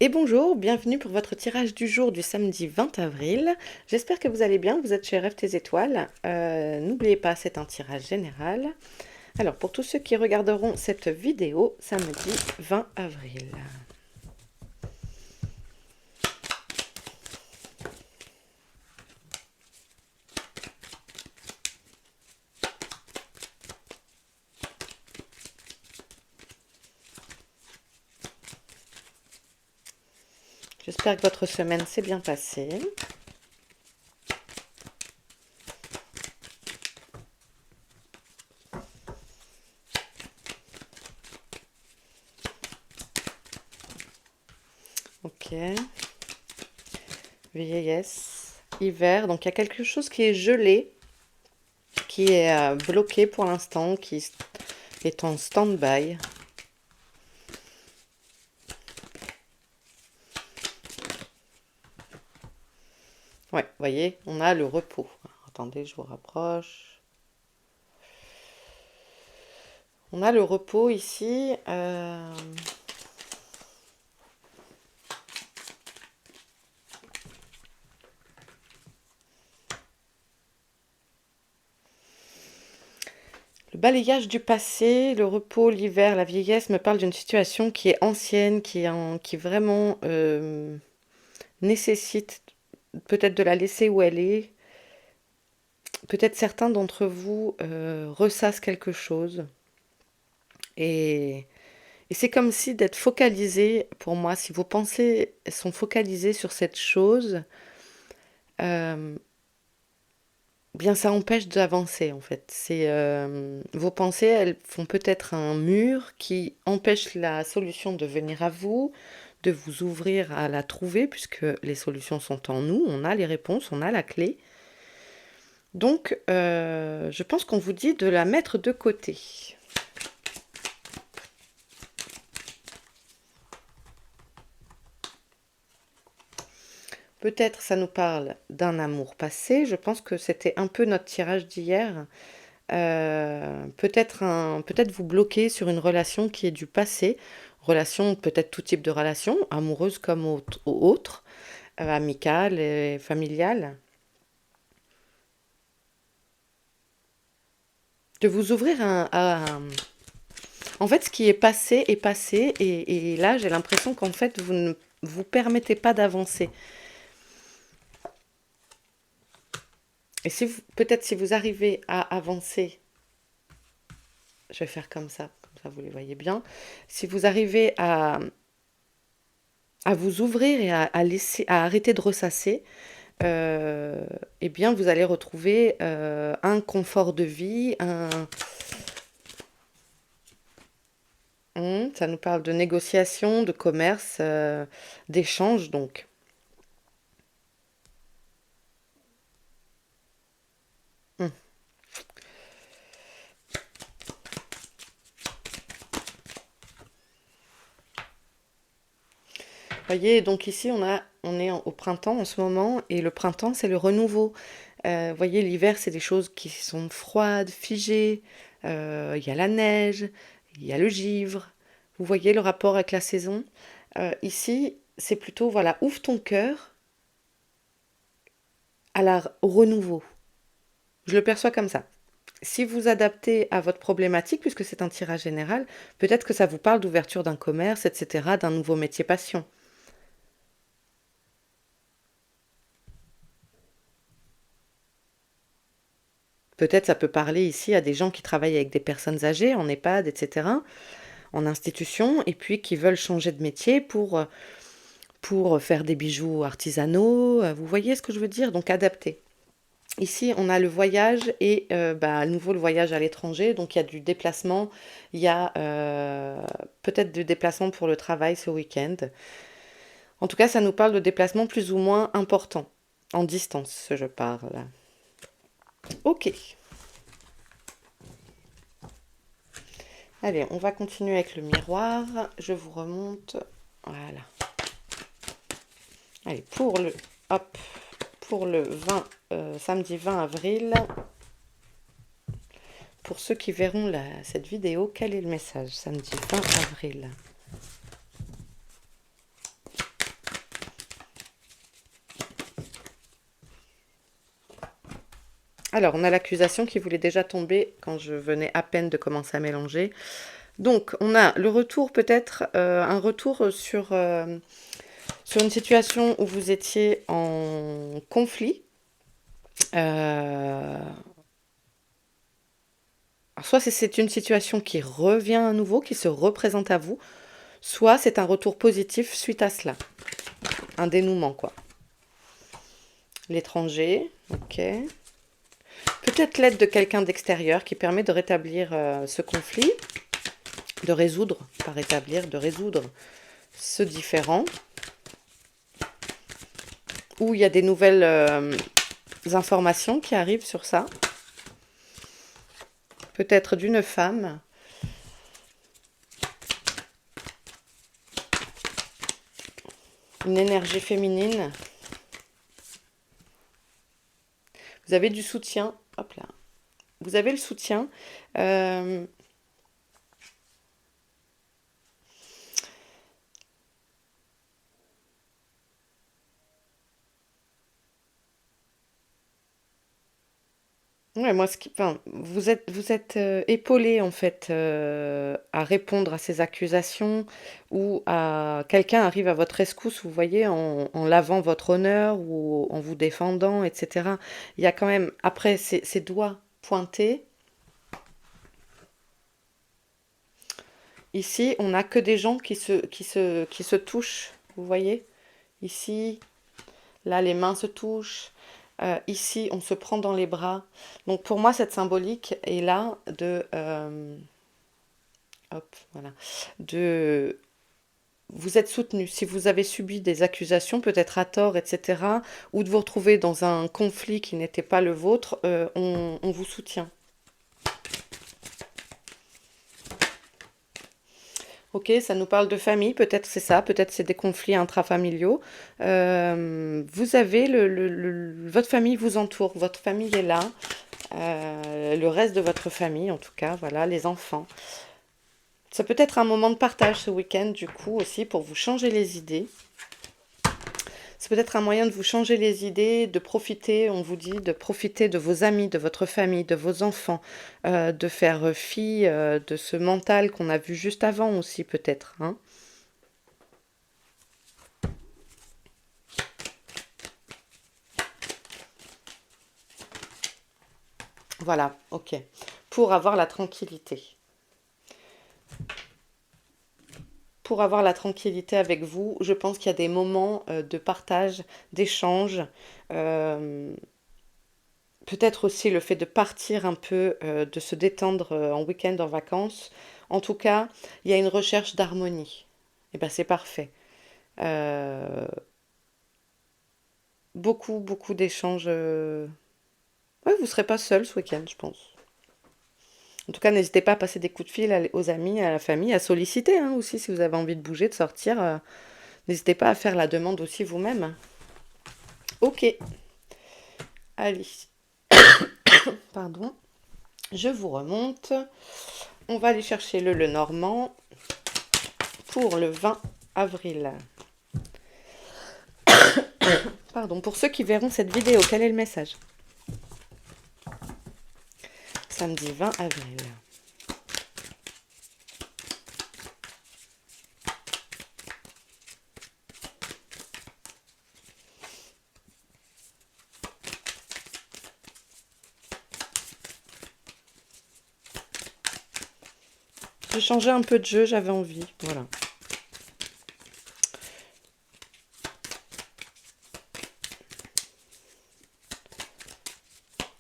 Et bonjour, bienvenue pour votre tirage du jour du samedi 20 avril. J'espère que vous allez bien, vous êtes chez FT Étoiles. N'oubliez pas, c'est un tirage général. Alors, pour tous ceux qui regarderont cette vidéo, samedi 20 avril. J'espère que votre semaine s'est bien passée. Ok. Vieillesse, hiver. Donc, il y a quelque chose qui est gelé, qui est bloqué pour l'instant, qui est en stand-by. Ouais, vous voyez, on a le repos. Attendez, je vous rapproche. On a le repos ici. Le balayage du passé, le repos, l'hiver, la vieillesse me parle d'une situation qui est ancienne, qui vraiment nécessite peut-être de la laisser où elle est. Peut-être certains d'entre vous ressassent quelque chose. Et, et c'est comme si d'être focalisé, pour moi, si vos pensées sont focalisées sur cette chose, euh, bien ça empêche d'avancer en fait. Vos pensées, elles font peut-être un mur qui empêche la solution de venir à vous, de vous ouvrir à la trouver, puisque les solutions sont en nous, on a les réponses, on a la clé. Donc, je pense qu'on vous dit de la mettre de côté. Peut-être ça nous parle d'un amour passé. Je pense que c'était un peu notre tirage d'hier. Peut-être vous bloquer sur une relation qui est du passé. Relation, peut-être tout type de relation, amoureuse comme autre, amicale et familiale. De vous ouvrir En fait, ce qui est passé, et là, j'ai l'impression qu'en fait, vous ne vous permettez pas d'avancer. Et si peut-être si vous arrivez à avancer, je vais faire comme ça vous les voyez bien. Si vous arrivez à vous ouvrir et à arrêter de ressasser, eh bien, vous allez retrouver un confort de vie, ça nous parle de négociation, de commerce, d'échange, donc. Hum. Voyez, donc ici, on est au printemps en ce moment, et le printemps, c'est le renouveau. Voyez, l'hiver, c'est des choses qui sont froides, figées. Il y a la neige, il y a le givre. Vous voyez le rapport avec la saison. Ici, c'est plutôt, voilà, ouvre ton cœur au renouveau. Je le perçois comme ça. Si vous adaptez à votre problématique, puisque c'est un tirage général, peut-être que ça vous parle d'ouverture d'un commerce, etc., d'un nouveau métier passion. Peut-être ça peut parler ici à des gens qui travaillent avec des personnes âgées, en EHPAD, etc., en institution, et puis qui veulent changer de métier pour faire des bijoux artisanaux. Vous voyez ce que je veux dire? Donc adapter. Ici, on a le voyage et à nouveau le voyage à l'étranger. Donc il y a du déplacement, il y a peut-être du déplacement pour le travail ce week-end. En tout cas, ça nous parle de déplacements plus ou moins importants, en distance, je parle. Ok. Allez, on va continuer avec le miroir. Je vous remonte. Voilà. Allez, hop, pour le 20, samedi 20 avril, pour ceux qui verront cette vidéo, quel est le message samedi 20 avril? Alors, on a l'accusation qui voulait déjà tomber quand je venais à peine de commencer à mélanger. Donc, on a le retour peut-être, un retour sur une situation où vous étiez en conflit. Euh, alors soit c'est une situation qui revient à nouveau, qui se représente à vous, soit c'est un retour positif suite à cela. Un dénouement, quoi. L'étranger, ok. Peut-être l'aide de quelqu'un d'extérieur qui permet de rétablir ce conflit, de résoudre, pas rétablir, de résoudre ce différend. Ou il y a des nouvelles informations qui arrivent sur ça. Peut-être d'une femme. Une énergie féminine. Vous avez du soutien. Hop là. Vous avez le soutien. Ouais, moi, enfin, vous êtes épaulé en fait à répondre à ces accusations ou à quelqu'un arrive à votre rescousse, vous voyez, en lavant votre honneur ou en vous défendant, etc. Il y a quand même, après ces doigts pointés, ici, on n'a que des gens qui se touchent, vous voyez? Ici, là, les mains se touchent. Ici, on se prend dans les bras. Donc pour moi, cette symbolique est là hop, voilà, de vous êtes soutenu. Si vous avez subi des accusations, peut-être à tort, etc., ou de vous retrouver dans un conflit qui n'était pas le vôtre, on vous soutient. Ok, ça nous parle de famille, peut-être c'est ça, peut-être c'est des conflits intrafamiliaux. Vous avez votre famille vous entoure, votre famille est là, le reste de votre famille en tout cas, voilà, les enfants. Ça peut être un moment de partage ce week-end du coup aussi pour vous changer les idées. C'est peut-être un moyen de vous changer les idées, de profiter, on vous dit, de profiter de vos amis, de votre famille, de vos enfants, de faire fi de ce mental qu'on a vu juste avant aussi peut-être, hein. Voilà, ok. Pour avoir la tranquillité. Pour avoir la tranquillité avec vous, je pense qu'il y a des moments de partage, d'échange. euh, Peut-être aussi le fait de partir un peu, de se détendre en week-end, en vacances. En tout cas, il y a une recherche d'harmonie. Et ben c'est parfait. Euh, Beaucoup, beaucoup d'échanges. Ouais, vous ne serez pas seul ce week-end, je pense. En tout cas, n'hésitez pas à passer des coups de fil aux amis, à la famille, à solliciter hein, aussi si vous avez envie de bouger, de sortir. N'hésitez pas à faire la demande aussi vous-même. Ok, allez, pardon, je vous remonte. On va aller chercher le Normand pour le 20 avril. Pardon, pour ceux qui verront cette vidéo, quel est le message? Samedi 20 avril. J'ai changé un peu de jeu, j'avais envie. Voilà.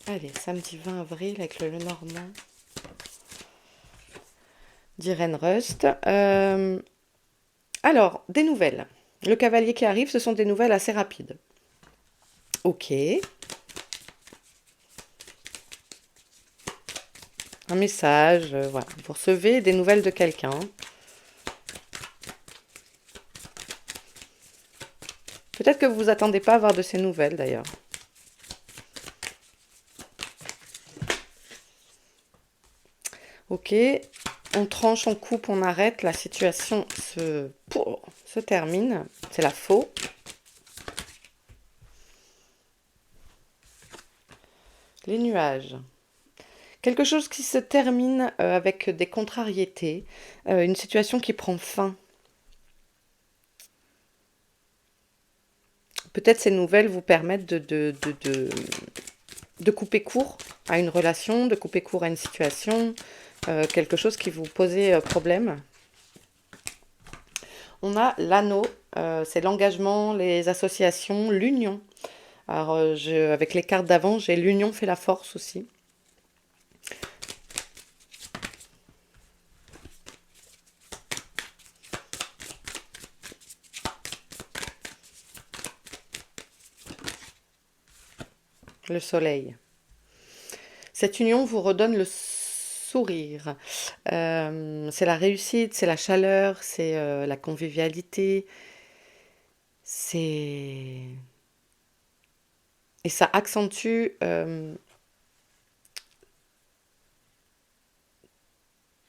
Allez, samedi 20 avril avec le Lenormand d'Irène Rust. Alors, des nouvelles. Le cavalier qui arrive, ce sont des nouvelles assez rapides. Ok. Un message, voilà. Vous recevez des nouvelles de quelqu'un. Peut-être que vous vous attendez pas à avoir de ces nouvelles d'ailleurs. Ok. On tranche, on coupe, on arrête. La situation se termine. C'est la faux. Les nuages. Quelque chose qui se termine avec des contrariétés, une situation qui prend fin. Peut-être ces nouvelles vous permettent de couper court à une relation, de couper court à une situation, quelque chose qui vous posait problème. On a l'anneau, c'est l'engagement, les associations, l'union. Alors, avec les cartes d'avant, j'ai l'union fait la force aussi. Le soleil. Cette union vous redonne le sourire. C'est la réussite, c'est la chaleur, c'est la convivialité. C'est... Et ça accentue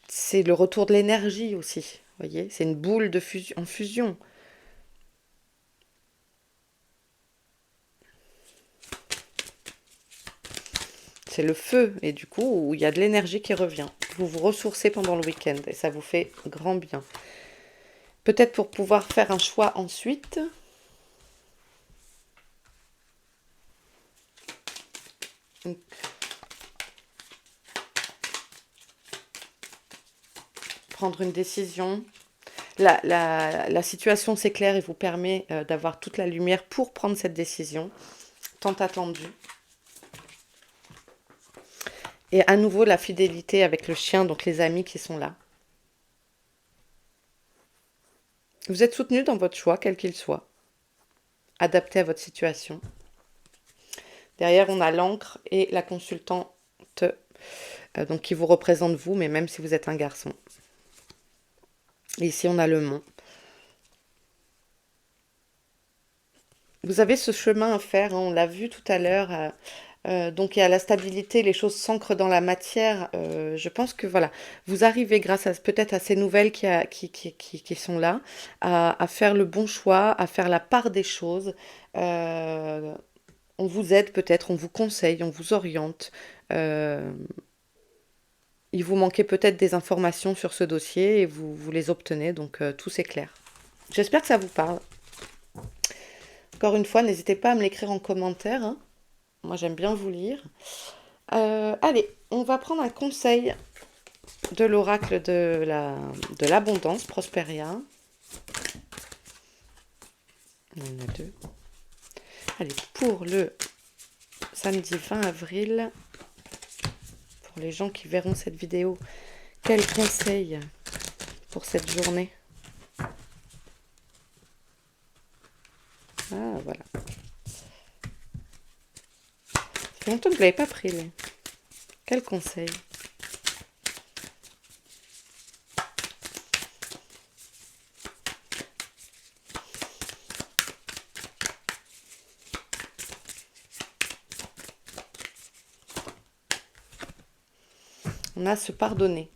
c'est le retour de l'énergie aussi. Vous voyez, c'est une boule de fusion, en fusion. C'est le feu, et du coup, il y a de l'énergie qui revient. Vous vous ressourcez pendant le week-end, et ça vous fait grand bien. Peut-être pour pouvoir faire un choix ensuite. Prendre une décision. La situation s'éclaire et vous permet d'avoir toute la lumière pour prendre cette décision, tant attendue. Et à nouveau, la fidélité avec le chien, donc les amis qui sont là. Vous êtes soutenu dans votre choix, quel qu'il soit, adapté à votre situation. Derrière, on a l'encre et la consultante, donc qui vous représente vous, mais même si vous êtes un garçon. Et ici, on a le mont. Vous avez ce chemin à faire, hein, on l'a vu tout à l'heure. Donc il y a la stabilité, les choses s'ancrent dans la matière. Je pense que voilà, vous arrivez grâce à peut-être à ces nouvelles qui sont là, à faire le bon choix, à faire la part des choses. On vous aide peut-être, on vous conseille, on vous oriente. Euh, il vous manquait peut-être des informations sur ce dossier et vous les obtenez, donc tout s'éclaire. J'espère que ça vous parle. Encore une fois, n'hésitez pas à me l'écrire en commentaire, hein. Moi, j'aime bien vous lire. Allez, on va prendre un conseil de l'oracle de l'abondance, Prosperia. Il y en a deux. Allez, pour le samedi 20 avril, pour les gens qui verront cette vidéo, quel conseil pour cette journée? Ah, voilà. Ça fait longtemps que je ne l'avais pas pris, là. Quel conseil? On a se pardonner.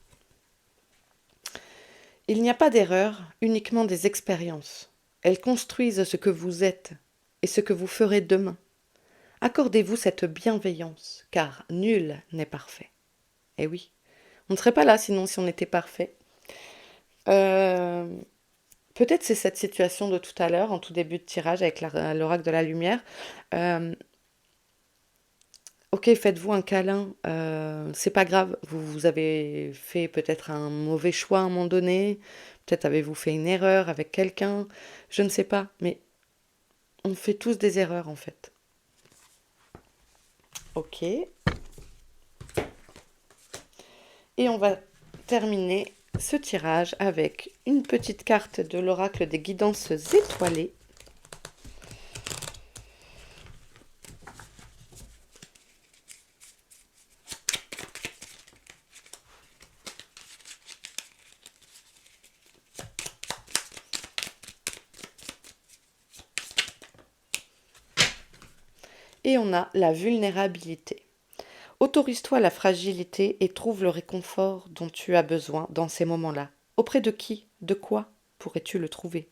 Il n'y a pas d'erreur, uniquement des expériences. Elles construisent ce que vous êtes et ce que vous ferez demain. Accordez-vous cette bienveillance, car nul n'est parfait. Eh oui, on ne serait pas là sinon si on était parfait. Euh, Peut-être c'est cette situation de tout à l'heure, en tout début de tirage avec l'oracle de la lumière. Euh, ok, faites-vous un câlin, c'est pas grave, vous avez fait peut-être un mauvais choix à un moment donné, peut-être avez-vous fait une erreur avec quelqu'un, je ne sais pas, mais on fait tous des erreurs en fait. Ok, et on va terminer ce tirage avec une petite carte de l'oracle des guidances étoilées. Et on a la vulnérabilité. Autorise-toi la fragilité et trouve le réconfort dont tu as besoin dans ces moments-là. Auprès de qui? De quoi pourrais-tu le trouver?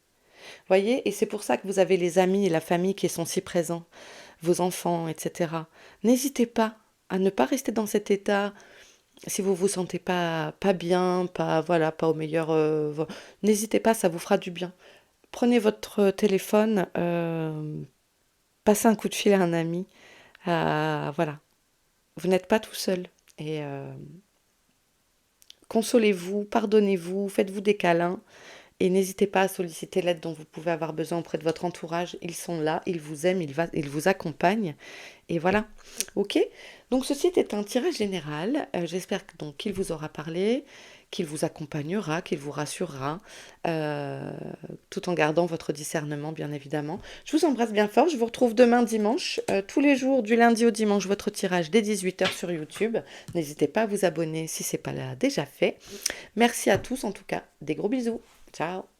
Voyez, et c'est pour ça que vous avez les amis et la famille qui sont si présents, vos enfants, etc. N'hésitez pas à ne pas rester dans cet état si vous vous sentez pas bien, pas voilà, pas au meilleur, n'hésitez pas, ça vous fera du bien. Prenez votre téléphone, passez un coup de fil à un ami, voilà, vous n'êtes pas tout seul et consolez-vous, pardonnez-vous, faites-vous des câlins et n'hésitez pas à solliciter l'aide dont vous pouvez avoir besoin auprès de votre entourage. Ils sont là, ils vous aiment, ils vous accompagnent et voilà. OK? Donc ceci était un tirage général. J'espère que donc qu'il vous aura parlé, qu'il vous accompagnera, qu'il vous rassurera, heu, tout en gardant votre discernement bien évidemment. Je vous embrasse bien fort, je vous retrouve demain dimanche, tous les jours du lundi au dimanche, votre tirage dès 18 h sur YouTube. N'hésitez pas à vous abonner si c'est pas là déjà fait. Merci à tous en tout cas, des gros bisous. Ciao.